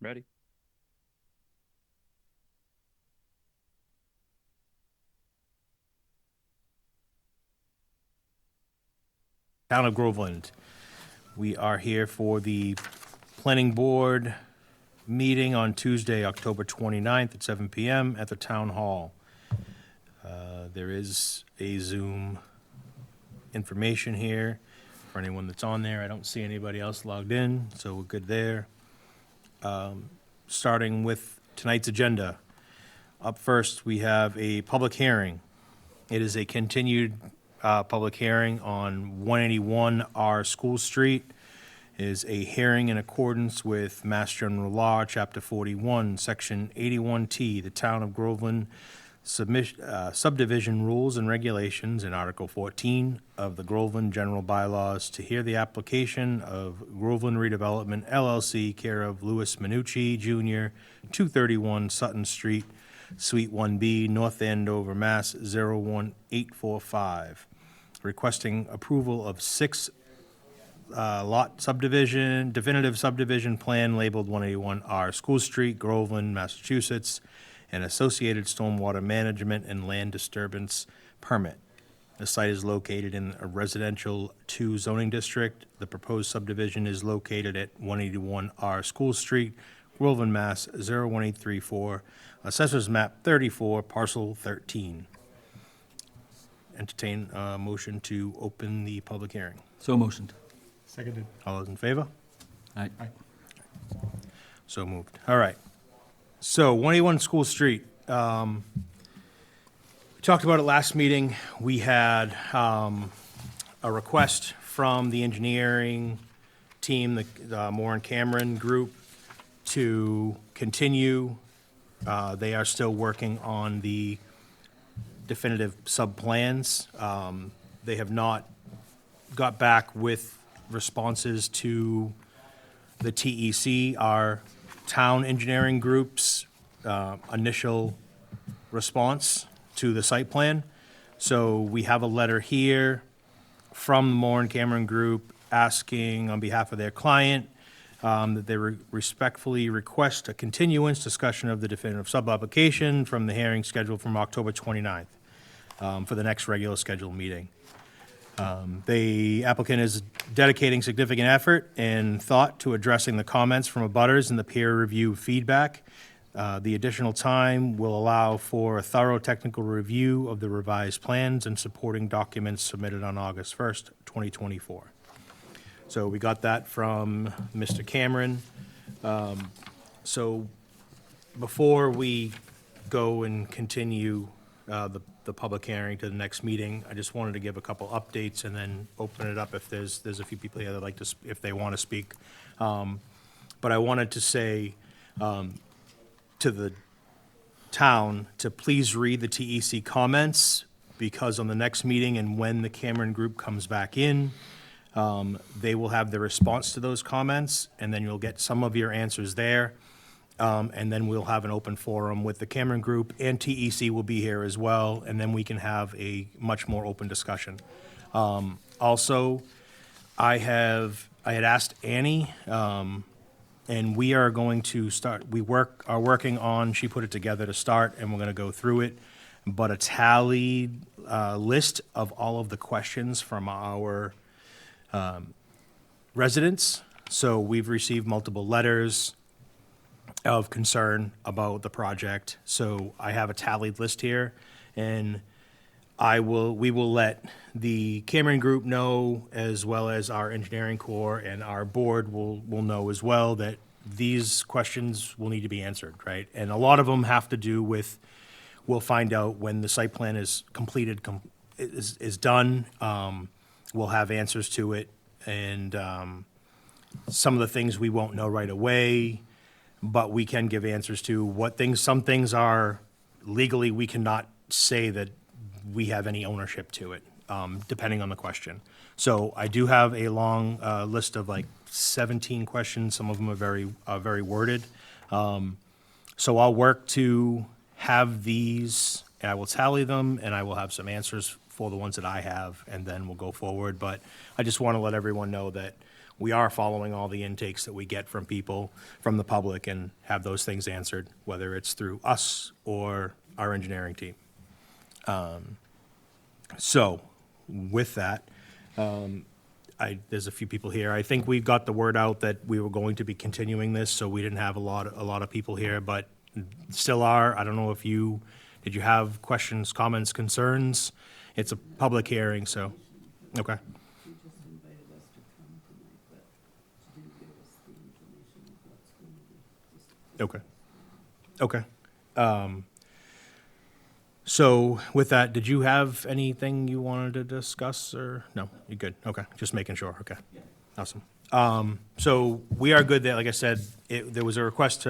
Ready? Town of Groveland. We are here for the planning board meeting on Tuesday, October 29th at 7 PM at the town hall. There is a Zoom information here for anyone that's on there. I don't see anybody else logged in, so we're good there. Starting with tonight's agenda. Up first, we have a public hearing. It is a continued public hearing on 181 R School Street. It is a hearing in accordance with Mass General Law, Chapter 41, Section 81T, the Town of Groveland Subdivision Rules and Regulations, in Article 14 of the Groveland General Bylaws, to hear the application of Groveland Redevelopment LLC, care of Louis Minucci Jr., 231 Sutton Street, Suite 1B, North Andover, Mass. 01845, requesting approval of 6 lot subdivision, definitive subdivision plan labeled 181R School Street, Groveland, Massachusetts, and associated stormwater management and land disturbance permit. The site is located in a residential 2 zoning district. The proposed subdivision is located at 181R School Street, Groveland, Mass. 01834, Assessors Map 34, Parcel 13. Entertain a motion to open the public hearing. So motioned. Seconded. All those in favor? Aye. So moved. All right. So 181 School Street. We talked about it last meeting. We had a request from the engineering team, the Moore and Cameron group, to continue. They are still working on the definitive sub-plans. They have not got back with responses to the TEC, our town engineering group's initial response to the site plan. So we have a letter here from the Moore and Cameron Group asking on behalf of their client that they respectfully request a continuance discussion of the definitive sub-application from the hearing scheduled from October 29th for the next regular scheduled meeting. The applicant is dedicating significant effort and thought to addressing the comments from abutters and the peer review feedback. The additional time will allow for a thorough technical review of the revised plans and supporting documents submitted on August 1st, 2024. So we got that from Mr. Cameron. So before we go and continue the public hearing to the next meeting, I just wanted to give a couple updates and then open it up if there's a few people here that like to, if they want to speak. But I wanted to say to the town to please read the TEC comments, because on the next meeting and when the Cameron Group comes back in, they will have the response to those comments, and then you'll get some of your answers there. And then we'll have an open forum with the Cameron Group, and TEC will be here as well, and then we can have a much more open discussion. Also, I had asked Annie, and we are going to start, are working on, she put it together to start, and we're gonna go through it, but a tallied list of all of the questions from our residents. So we've received multiple letters of concern about the project. So I have a tallied list here, and we will let the Cameron Group know, as well as our engineering corps, and our board will know as well that these questions will need to be answered, right? And a lot of them have to do with, we'll find out when the site plan is completed, is done. We'll have answers to it, and some of the things we won't know right away, but we can give answers to what things, some things are legally, we cannot say that we have any ownership to it, depending on the question. So I do have a long list of like 17 questions. Some of them are very worded. So I'll work to have these, and I will tally them, and I will have some answers for the ones that I have, and then we'll go forward. But I just want to let everyone know that we are following all the intakes that we get from people, from the public, and have those things answered, whether it's through us or our engineering team. So, with that, there's a few people here. I think we got the word out that we were going to be continuing this, so we didn't have a lot of people here, but still are. I don't know if did you have questions, comments, concerns? It's a public hearing, so, okay. She just invited us to come tonight, but she didn't give us the information of what's going to be discussed. Okay. So with that, did you have anything you wanted to discuss, or, no, you're good, okay, just making sure, okay. Awesome. So we are good there, like I said, there was a request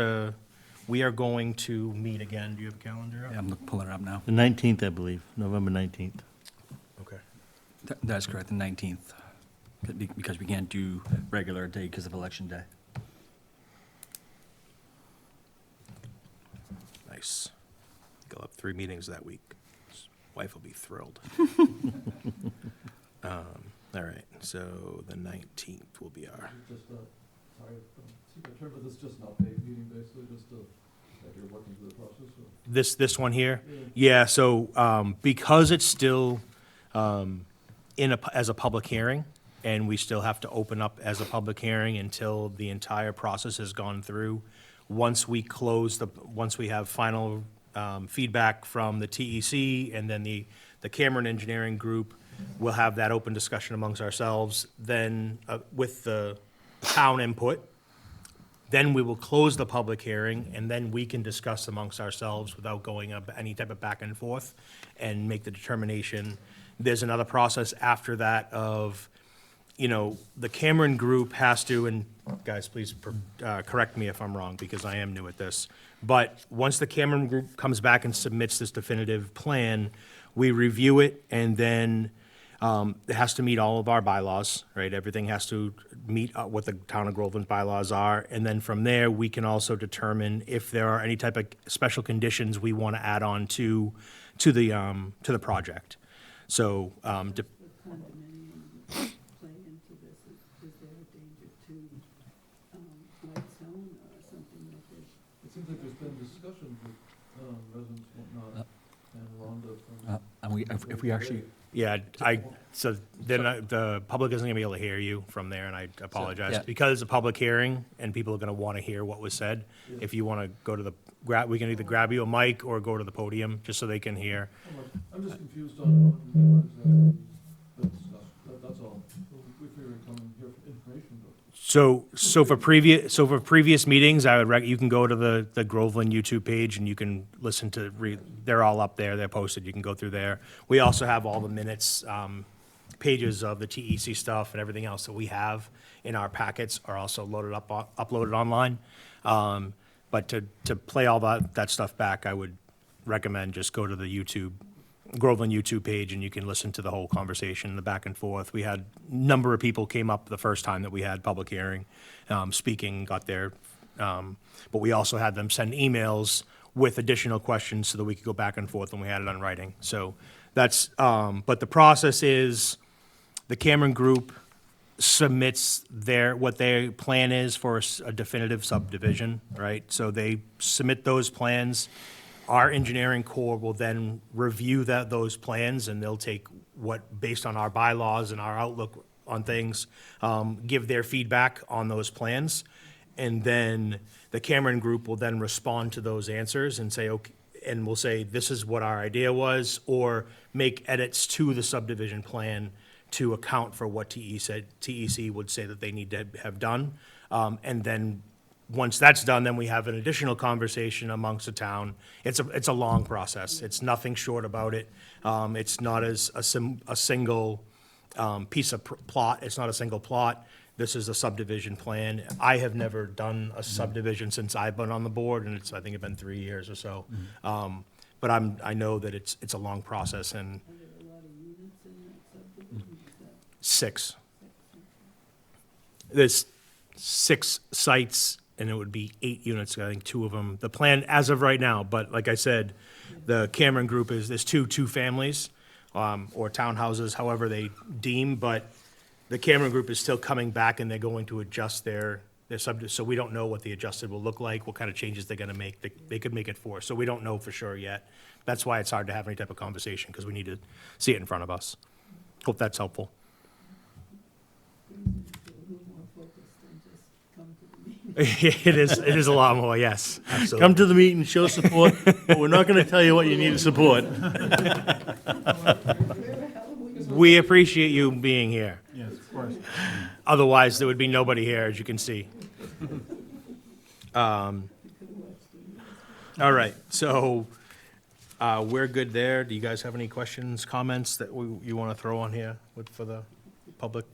we are going to meet again, do you have a calendar up? Yeah, I'm pulling it up now. The 19th, I believe, November 19th. Okay, That's correct, the 19th, because we can't do regular day because of Election Day. nice. I'll have 3 meetings that week. His wife will be thrilled. All right, so the 19th will be our, Just, sorry, in terms of this, just an update meeting, basically, just to, that you're working through the process, or? this one here? Yeah, so, because it's still, as a public hearing, and we still have to open up as a public hearing until the entire process has gone through, once we have final, feedback from the TEC and then the Cameron Engineering Group, we'll have that open discussion amongst ourselves, then, with the town input. Then we will close the public hearing, and then we can discuss amongst ourselves without going up any type of back and forth and make the determination. There's another process after that of, the Cameron Group has to, and guys, please correct me if I'm wrong, because I am new at this, but once the Cameron Group comes back and submits this definitive plan, we review it, and then it has to meet all of our bylaws, right? Everything has to meet what the Town of Groveland's bylaws are, and then from there, we can also determine if there are any type of special conditions we want to add on to the project. So, The condominium play into this, is there a danger to Whitestone or something like this? It seems like there's been discussions with, residents, whatnot, and Rhonda from. And if we actually, yeah, so then the public isn't gonna be able to hear you from there, and I apologize. yeah. Because it's a public hearing, and people are gonna wanna hear what was said, if you wanna go to we can either grab you a mic or go to the podium, just so they can hear. I'm just confused on what exactly been discussed, that's all. We figured we'd come and hear information, but. So for previous meetings, you can go to the Groveland YouTube page, and you can listen to, they're all up there, they're posted, you can go through there. We also have all the minutes, pages of the TEC stuff and everything else that we have in our packets are also uploaded online. But to play all that stuff back, I would recommend just go to the Groveland YouTube page, and you can listen to the whole conversation, the back and forth. We had a number of people came up the first time that we had public hearing, speaking, got there. But we also had them send emails with additional questions so that we could go back and forth, and we had it on writing. So that's, but the process is, the Cameron Group submits what their plan is for a definitive subdivision, right? So they submit those plans. Our engineering corps will then review those plans, and they'll take based on our bylaws and our outlook on things, give their feedback on those plans. And then the Cameron Group will then respond to those answers and say, okay, and we'll say, this is what our idea was, or make edits to the subdivision plan to account for what TEC would say that they need to have done. And then, once that's done, then we have an additional conversation amongst the town. It's a long process. It's nothing short about it. It's not as a single piece of plot. It's not a single plot. This is a subdivision plan. I have never done a subdivision since I've been on the board, and I think it's been 3 years or so. But I know that it's a long process, and Are there a lot of units in that subdivision? Is that 6. section? There's 6 sites, and it would be 8 units, I think 2 of them. The plan as of right now, but like I said, the Cameron Group there's two families, or townhouses, however they deem, but the Cameron Group is still coming back and they're going to adjust their subject, so we don't know what the adjusted will look like, what kind of changes they're gonna make. They could make it for us, so we don't know for sure yet. That's why it's hard to have any type of conversation, because we need to see it in front of us. Hope that's helpful. Brings it to a little more focused than just come to the meeting. It is a lot more, yes, absolutely. Come to the meeting, show support, but we're not gonna tell you what you need to support. Where the hell are we going? We appreciate you being here. Yes, of course. Otherwise, there would be nobody here, as you can see. All right, so we're good there. Do you guys have any questions, comments that you want to throw on here for the public?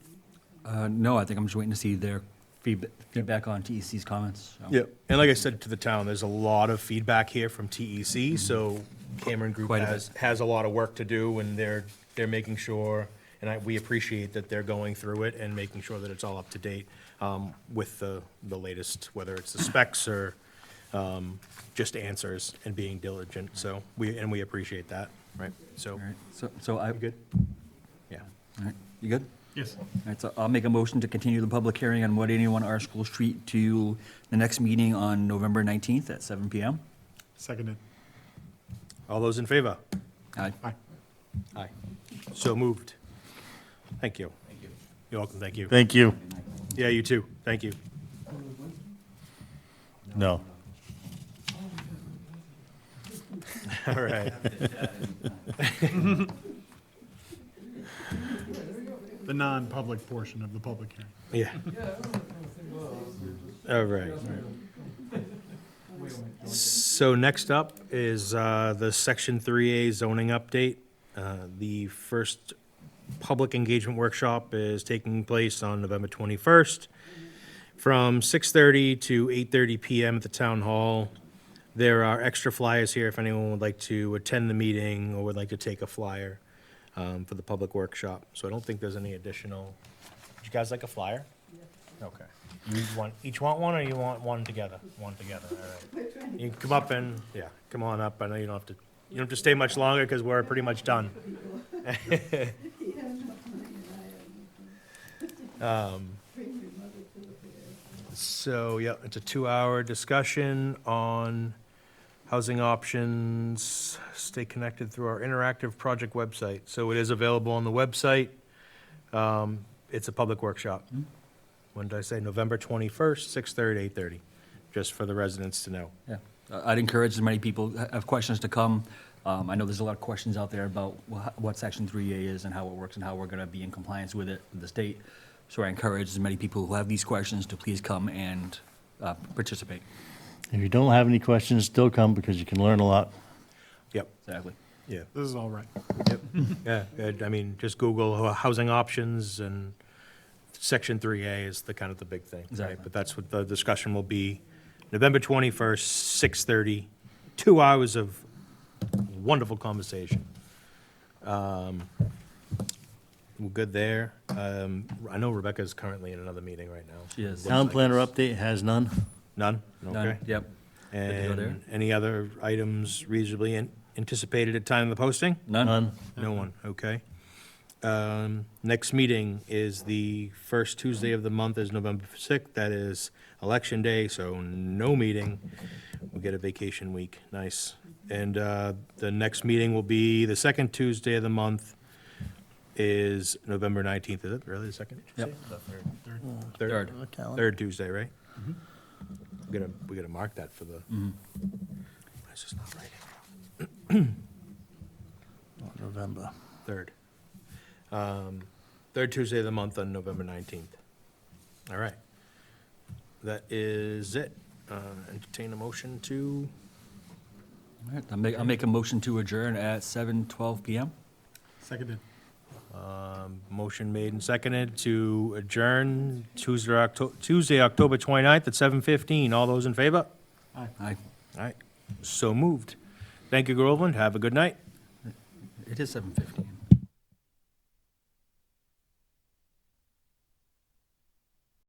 No, I think I'm just waiting to see their feedback on TEC's comments. so. Yep. And like I said to the town, there's a lot of feedback here from TEC, so Cameron Group Quite a bit. has a lot of work to do, and they're making sure, and we appreciate that they're going through it and making sure that it's all up to date with the latest, whether it's the specs or just answers and being diligent, so we appreciate that, right? So, All right, so I, you good? Yeah. all right, you good? Yes. All right, so I'll make a motion to continue the public hearing on 181 R School Street to the next meeting on November 19th at 7 PM. Seconded. All those in favor? Aye. Aye. So moved. Thank you. Thank you. You're welcome, thank you. Thank you. Yeah, you too, thank you. No. All right. The non-public portion of the public hearing. Yeah. All right. So next up is the Section 3A zoning update. The first public engagement workshop is taking place on November 21st from 6:30 to 8:30 PM at the Town Hall. There are extra flyers here if anyone would like to attend the meeting or would like to take a flyer for the public workshop. So I don't think there's any additional. Would you guys like a flyer? Okay. You each want one, or you want one together? One together, all right. We're trying to You can come up and, yeah, come on up. I know you don't have to stay much longer because we're pretty much done. he has no time and I have no. Bring your mother to the fair. So, yeah, it's a 2-hour discussion on housing options. Stay connected through our interactive project website. So it is available on the website. It's a public workshop. When did I say? November 21st, 6:30, 8:30, just for the residents to know. Yeah, I'd encourage as many people that have questions to come. I know there's a lot of questions out there about what Section 3A is and how it works and how we're going to be in compliance with it, with the state. So I encourage as many people who have these questions to please come and participate. If you don't have any questions, still come because you can learn a lot. Yep, Exactly. yeah. This is all right. Yeah, I mean, just Google housing options, and Section 3A is the kind of the big thing, right? Exactly. But that's what the discussion will be, November 21st, 6:30, 2 hours of wonderful conversation. We're good there. I know Rebecca's currently in another meeting right now. She is. Town planner update has none. None? Done. Okay. Yep. Good to go there. And any other items reasonably anticipated at time of the posting? None? No one, okay. Next meeting is the first Tuesday of the month is November 6th. That is Election Day, so no meeting. We'll get a vacation week, nice. And the next meeting will be the second Tuesday of the month is November 19th. Is it really the second Tuesday? Yep. Third. Third. Third Tuesday, right? We gotta mark that for the, it's just not right. November. Third. Third Tuesday of the month on November 19th. All right. That is it. Entertain a motion to, All right, I'll make a motion to adjourn at 7:12 PM. Seconded. motion made and seconded to adjourn Tuesday, October 29th at 7:15. All those in favor? Aye. All right, so moved. Thank you, Groveland. Have a good night. It is 7:15.